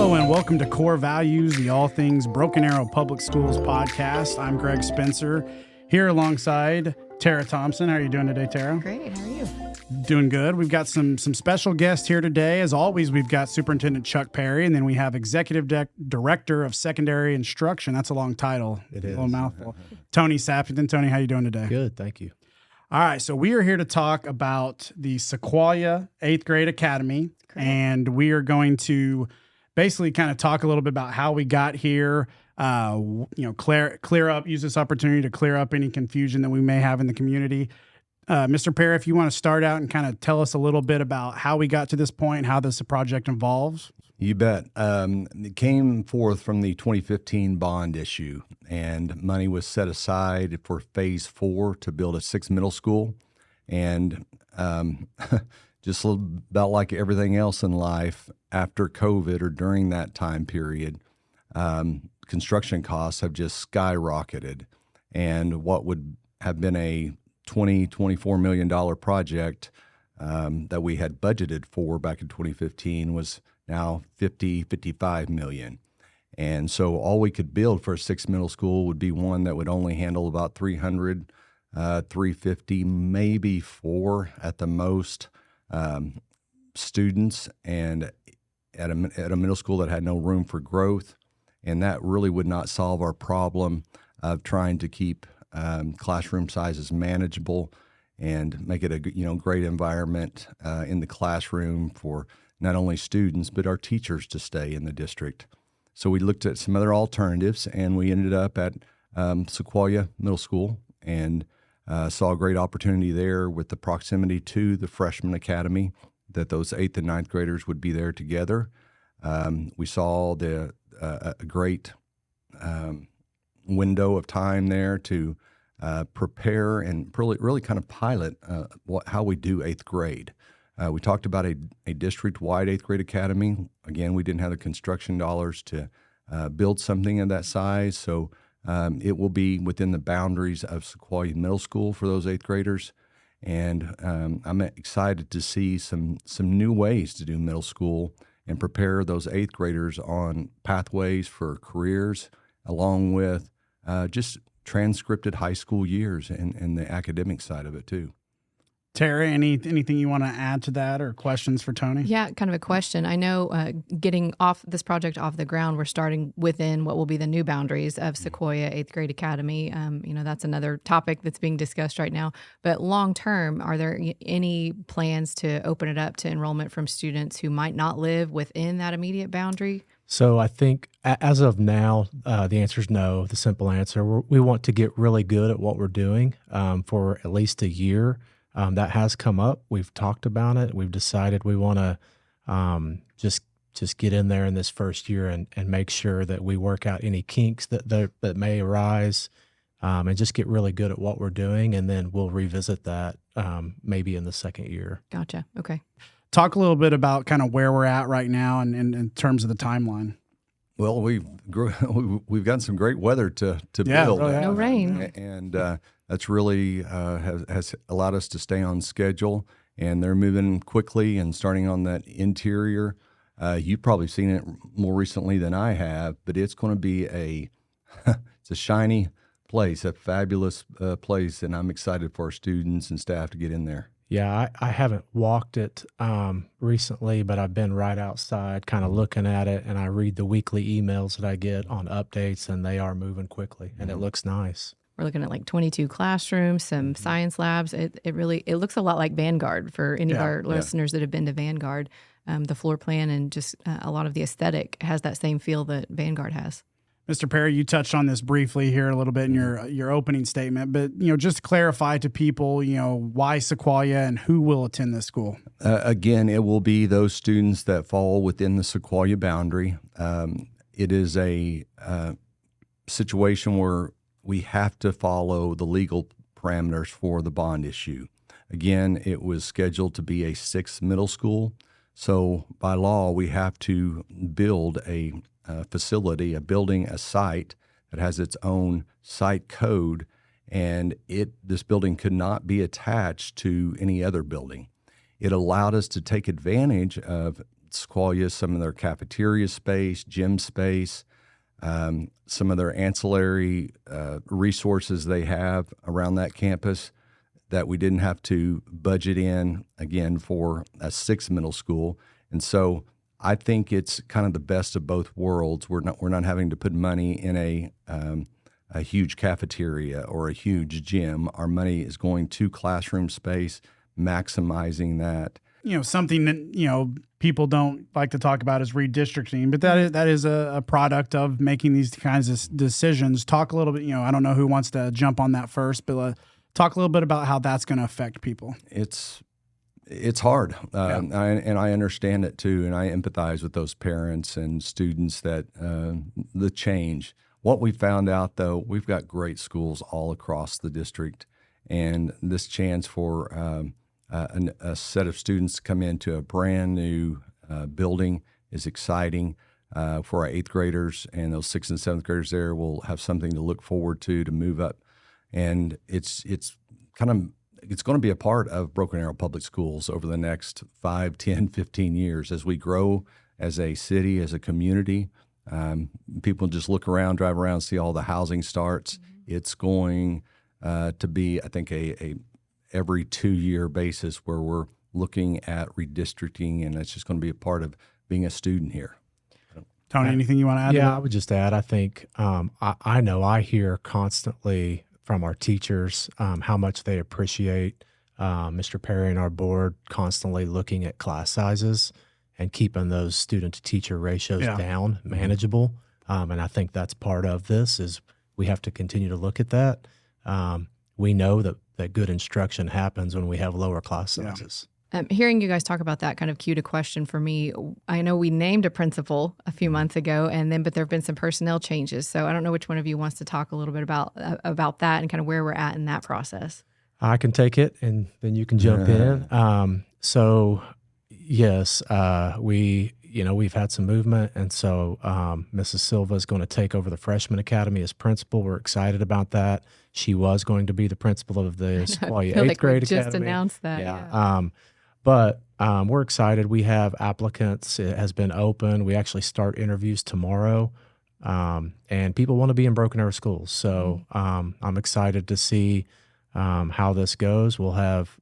Hello and welcome to Core Values, the All Things Broken Arrow Public Schools podcast. I'm Greg Spencer, here alongside Tara Thompson. How are you doing today, Tara? Great. How are you? Doing good. We've got some special guests here today. As always, we've got Superintendent Chuck Perry, and then we have Executive Director of Secondary Instruction. That's a long title. It is. A little mouthful. Tony Sappington. Tony, how you doing today? Good, thank you. All right, so we are here to talk about the Sequoyah 8th Grade Academy, and we are going to basically kind of talk a little bit about how we got here, clear up, use this opportunity to clear up any confusion that we may have in the community. Mr. Perry, if you want to start out and kind of tell us a little bit about how we got to this point, how this project involves. You bet. It came forth from the 2015 bond issue, and money was set aside for phase 4 to build a 6th middle school. And just about like everything else in life, after COVID or during that time period, construction costs have just skyrocketed. And what would have been a $24 million project that we had budgeted for back in 2015 was now $55 million. And so all we could build for a 6th middle school would be one that would only handle about 300, 350, maybe 4 at the most students, and at a middle school that had no room for growth. And that really would not solve our problem of trying to keep classroom sizes manageable and make it a great environment in the classroom for not only students but our teachers to stay in the district. So we looked at some other alternatives, and we ended up at Sequoyah Middle School and saw a great opportunity there with the proximity to the freshman academy, that those 8th and 9th graders would be there together. We saw a great window of time there to prepare and really kind of pilot how we do 8th grade. We talked about a district-wide 8th grade academy. Again, we didn't have the construction dollars to build something of that size, so it will be within the boundaries of Sequoyah Middle School for those 8th graders. And I'm excited to see some new ways to do middle school and prepare those 8th graders on pathways for careers, along with just transcripted high school years and the academic side of it too. Tara, anything you want to add to that, or questions for Tony? Yeah, kind of a question. I know getting off this project off the ground, we're starting within what will be the new boundaries of Sequoyah 8th Grade Academy. That's another topic that's being discussed right now. But long term, are there any plans to open it up to enrollment from students who might not live within that immediate boundary? So I think as of now, the answer is no, the simple answer. We want to get really good at what we're doing for at least a year. That has come up. We've talked about it. We've decided we want to just get in there in this first year and make sure that we work out any kinks that may arise, and just get really good at what we're doing, and then we'll revisit that maybe in the second year. Gotcha. Okay. Talk a little bit about kind of where we're at right now and in terms of the timeline. Well, we've gotten some great weather to build. Oh, yeah. No rain. And that's really has allowed us to stay on schedule, and they're moving quickly and starting on that interior. You've probably seen it more recently than I have, but it's going to be it's a shiny place, a fabulous place, and I'm excited for our students and staff to get in there. Yeah, I haven't walked it recently, but I've been right outside kind of looking at it, and I read the weekly emails that I get on updates, and they are moving quickly, and it looks nice. We're looking at like 22 classrooms, some science labs. It looks a lot like Vanguard for any of our listeners that have been to Vanguard. The floor plan and just a lot of the aesthetic has that same feel that Vanguard has. Mr. Perry, you touched on this briefly here a little bit in your opening statement, but just to clarify to people, why Sequoyah and who will attend this school? Again, it will be those students that fall within the Sequoyah boundary. It is a situation where we have to follow the legal parameters for the bond issue. Again, it was scheduled to be a 6th middle school, so by law we have to build a facility, a building, a site that has its own site code, and this building could not be attached to any other building. It allowed us to take advantage of Sequoyah, some of their cafeteria space, gym space, some of their ancillary resources they have around that campus that we didn't have to budget in, again, for a 6th middle school. And so I think it's kind of the best of both worlds. We're not having to put money in a huge cafeteria or a huge gym. Our money is going to classroom space, maximizing that. Something that, people don't like to talk about is redistricting, but that is a product of making these kinds of decisions. Talk a little bit, I don't know who wants to jump on that first, but talk a little bit about how that's going to affect people. It's hard, Yeah. and I understand it too, and I empathize with those parents and students that the change. What we found out, though, we've got great schools all across the district, and this chance for a set of students to come into a brand new building is exciting for our 8th graders, and those 6th and 7th graders there will have something to look forward to move up. And it's going to be a part of Broken Arrow Public Schools over the next 5, 10, 15 years as we grow as a city, as a community. People just look around, drive around, see all the housing starts. Mm-hmm. It's going to be, I think, a every 2-year basis where we're looking at redistricting, and it's just going to be a part of being a student here. Tony, anything you want to add? Yeah, I would just add, I think I know I hear constantly from our teachers how much they appreciate Mr. Perry and our board constantly looking at class sizes and keeping those student-to-teacher ratios down, manageable. And I think that's part of this is we have to continue to look at that. We know that good instruction happens when we have lower class sizes. Hearing you guys talk about that kind of cued a question for me. I know we named a principal a few months ago, but there have been some personnel changes. So I don't know which one of you wants to talk a little bit about that and kind of where we're at in that process. I can take it, and then you can jump in. So yes, we've had some movement, and so Mrs. Silva is going to take over the Freshman Academy as principal. We're excited about that. She was going to be the principal of the Sequoyah 8th grade academy. Just announced that. Yeah. But we're excited. We have applicants. It has been open. We actually start interviews tomorrow, and people want to be in Broken Arrow schools. So I'm excited to see how this goes. We'll have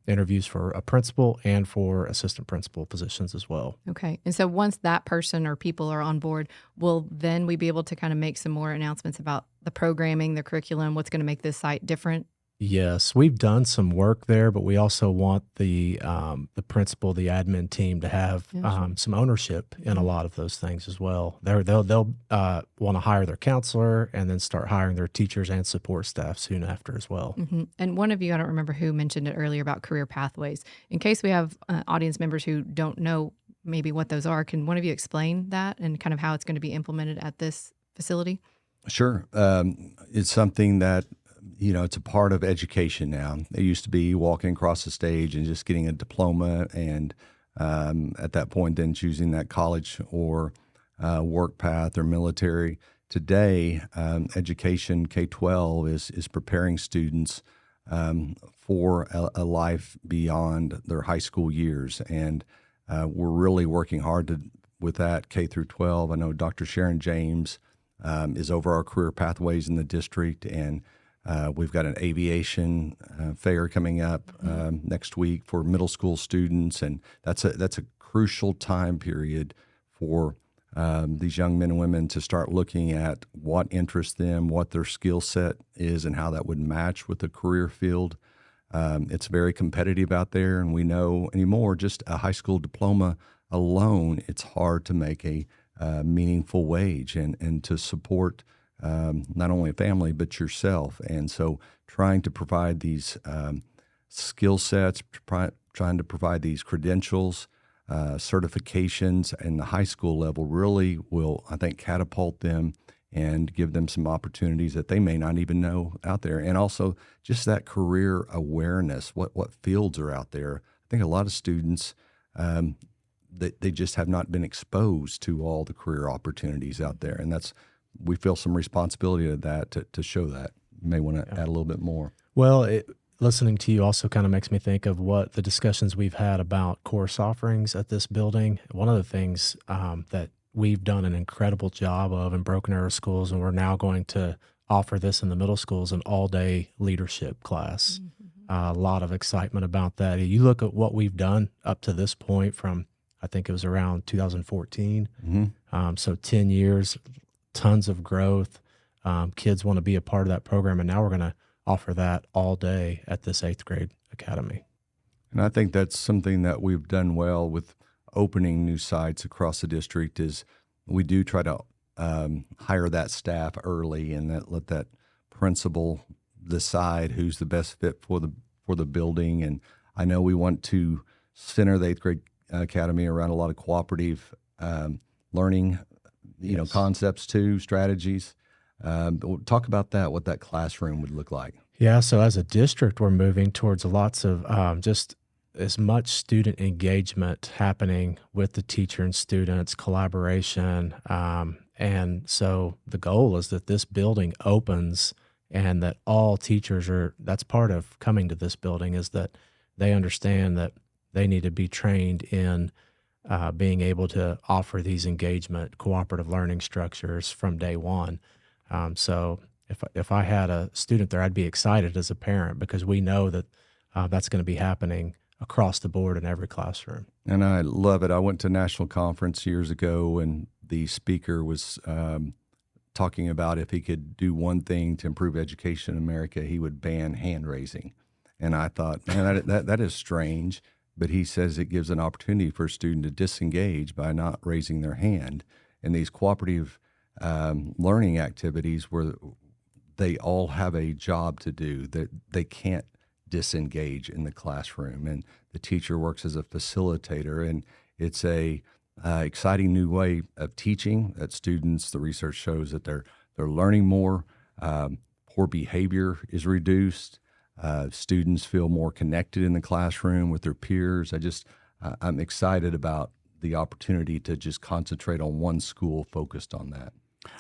interviews for a principal and for assistant principal positions as well. Okay. And so once that person or people are on board, will then we be able to kind of make some more announcements about the programming, the curriculum, what's going to make this site different? Yes, we've done some work there, but we also want the principal, the admin team to have some ownership in a lot of those things as well. They'll want to hire their counselor and then start hiring their teachers and support staff soon after as well. Mm-hmm. And one of you, I don't remember who mentioned it earlier about career pathways. In case we have audience members who don't know maybe what those are, can one of you explain that and kind of how it's going to be implemented at this facility? Sure. It's something that it's a part of education now. It used to be walking across the stage and just getting a diploma, and at that point then choosing that college or work path or military. Today, education K-12 is preparing students for a life beyond their high school years, and we're really working hard with that K through 12. I know Dr. Sharon James is over our career pathways in the district, and we've got an aviation fair coming up next week for middle school students, and that's a crucial time period for these young men and women to start looking at what interests them, what their skill set is, and how that would match with the career field. It's very competitive out there, and we know anymore just a high school diploma alone, it's hard to make a meaningful wage and to support not only a family, but yourself. And so trying to provide these skill sets, trying to provide these credentials, certifications in the high school level really will, I think, catapult them and give them some opportunities that they may not even know out there. And also just that career awareness, what fields are out there. I think a lot of students, they just have not been exposed to all the career opportunities out there. And we feel some responsibility to that, to show that. You may want to add a little bit more. Well, listening to you also kind of makes me think of what the discussions we've had about course offerings at this building. One of the things that we've done an incredible job of in Broken Arrow schools, and we're now going to offer this in the middle schools, an all-day leadership class. A lot of excitement about that. You look at what we've done up to this point from, I think it was around 2014. So 10 years, tons of growth. Kids want to be a part of that program, and now we're going to offer that all day at this 8th grade academy. And I think that's something that we've done well with opening new sites across the district is we do try to hire that staff early and let that principal decide who's the best fit for the building. And I know we want to center the 8th grade academy around a lot of cooperative learning, concepts too, strategies. We'll talk about that, what that classroom would look like. Yeah, so as a district, we're moving towards lots of just as much student engagement happening with the teacher and students, collaboration. And so the goal is that this building opens and that all teachers that's part of coming to this building is that they understand that they need to be trained in being able to offer these engagement, cooperative learning structures from day one. So if I had a student there, I'd be excited as a parent because we know that that's going to be happening across the board in every classroom. And I love it. I went to a national conference years ago, and the speaker was talking about if he could do one thing to improve education in America, he would ban hand raising. And I thought, man, that is strange. But he says it gives an opportunity for a student to disengage by not raising their hand. And these cooperative learning activities where they all have a job to do, that they can't disengage in the classroom, and the teacher works as a facilitator, and it's a exciting new way of teaching that students, the research shows that they're learning more, poor behavior is reduced, students feel more connected in the classroom with their peers. I'm excited about the opportunity to just concentrate on one school focused on that.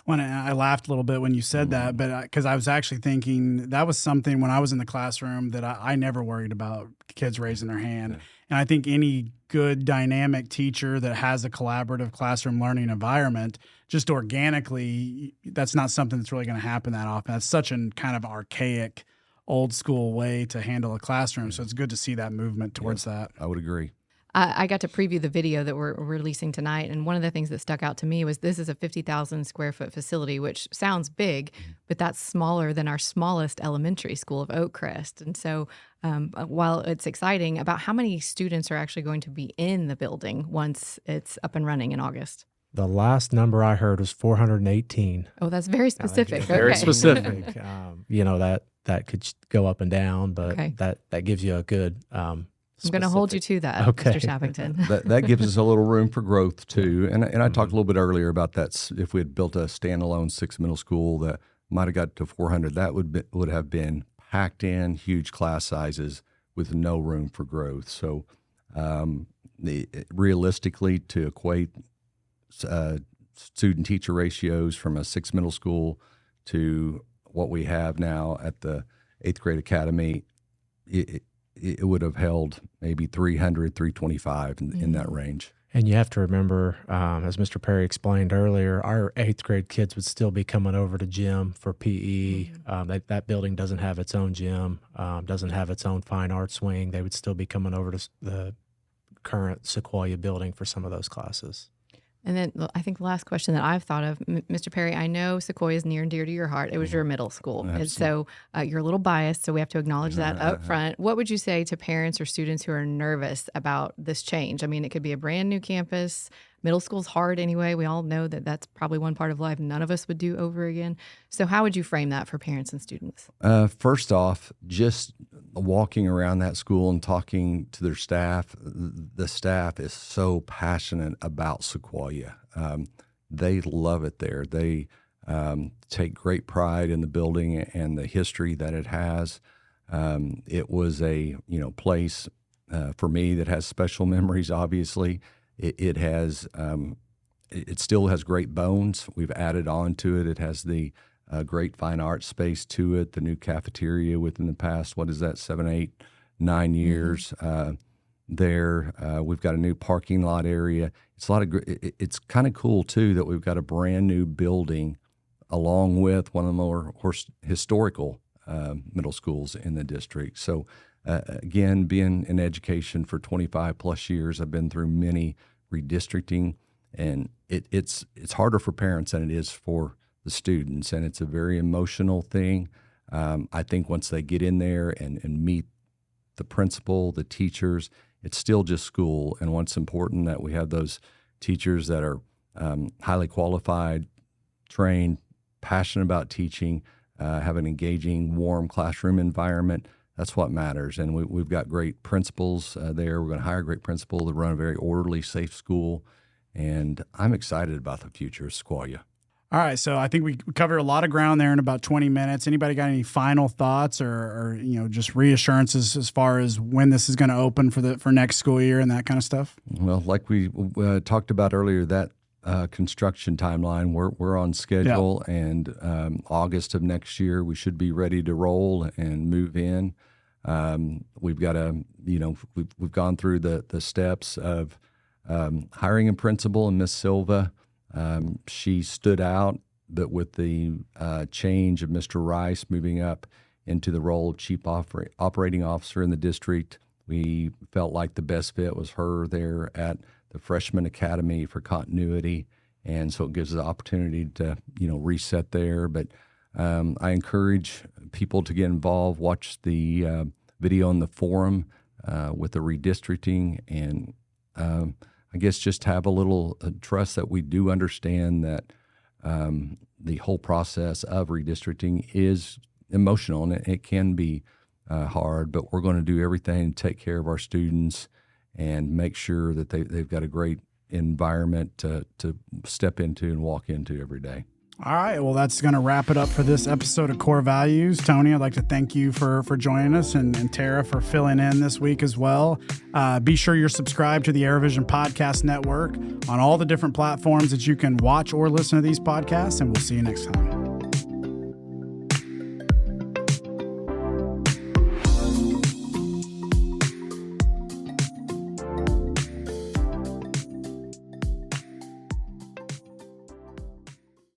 When I laughed a little bit when you said that, but because I was actually thinking that was something when I was in the classroom that I never worried about kids raising their hand. And I think any good dynamic teacher that has a collaborative classroom learning environment, just organically, that's not something that's really going to happen that often. That's such a kind of archaic, old school way to handle a classroom. So it's good to see that movement towards that. I would agree. I got to preview the video that we're releasing tonight, and one of the things that stuck out to me was this is a 50,000 square foot facility, which sounds big, but that's smaller than our smallest elementary school of Oakcrest. And so while it's exciting, about how many students are actually going to be in the building once it's up and running in August? The last number I heard was 418. Oh, that's very specific. Very okay. specific. That could go up and down, but that gives you a good I'm going to hold you to that, Okay. Mr. Sappington. That gives us a little room for growth too. And I talked a little bit earlier about that. If we had built a standalone 6 middle school that might have got to 400, that would have been packed in, huge class sizes with no room for growth. So realistically, to equate student-teacher ratios from a 6 middle school to what we have now at the 8th grade academy, it would have held maybe 300, 325 in that range. And you have to remember, as Mr. Perry explained earlier, our 8th grade kids would still be coming over to gym for PE. That building doesn't have its own gym, doesn't have its own fine arts wing. They would still be coming over to the current Sequoyah building for some of those classes. And then I think the last question that I've thought of, Mr. Perry, I know Sequoyah is near and dear to your heart. It was your middle school. Absolutely. And so you're a little biased, so we have to acknowledge that up front. What would you say to parents or students who are nervous about this change? I mean, it could be a brand new campus. Middle school's hard anyway. We all know that that's probably one part of life none of us would do over again. So how would you frame that for parents and students? First off, just walking around that school and talking to their staff, the staff is so passionate about Sequoyah. They love it there. They take great pride in the building and the history that it has. It was a place for me that has special memories, obviously. It has, it still has great bones. We've added on to it. It has the a great fine arts space to it, the new cafeteria within the past, 7, 8, 9 years there. We've got a new parking lot area. It's it's kind of cool too that we've got a brand new building along with one of the more historical middle schools in the district. So again, being in education for 25 plus years, I've been through many redistricting, and it's harder for parents than it is for the students, and it's a very emotional thing. I think once they get in there and meet the principal, the teachers, it's still just school. And what's important that we have those teachers that are highly qualified, trained, passionate about teaching, have an engaging, warm classroom environment. That's what matters. And we've got great principals there. We're going to hire a great principal to run a very orderly, safe school. And I'm excited about the future of Sequoyah. All right, so I think we covered a lot of ground there in about 20 minutes. Anybody got any final thoughts or just reassurances as far as when this is going to open for next school year and that kind of stuff? Well, like we talked about earlier, that construction timeline, we're on schedule, and August of next year we should be ready to roll and move in. We've got we've gone through the steps of hiring a principal, and Miss Silva. She stood out, but with the change of Mr. Rice moving up into the role of chief operating officer in the district, we felt like the best fit was her there at the freshman academy for continuity. And so it gives us the opportunity to, reset there. But I encourage people to get involved, watch the video on the forum with the redistricting, and I guess just have a little trust that we do understand that the whole process of redistricting is emotional, and it can be hard, but we're going to do everything to take care of our students and make sure that they've got a great environment to step into and walk into every day. All right, well, that's going to wrap it up for this episode of Core Values. Tony, I'd like to thank you for joining us, and Tara for filling in this week as well. Be sure you're subscribed to the AirVision Podcast Network on all the different platforms that you can watch or listen to these podcasts, and we'll see you next time.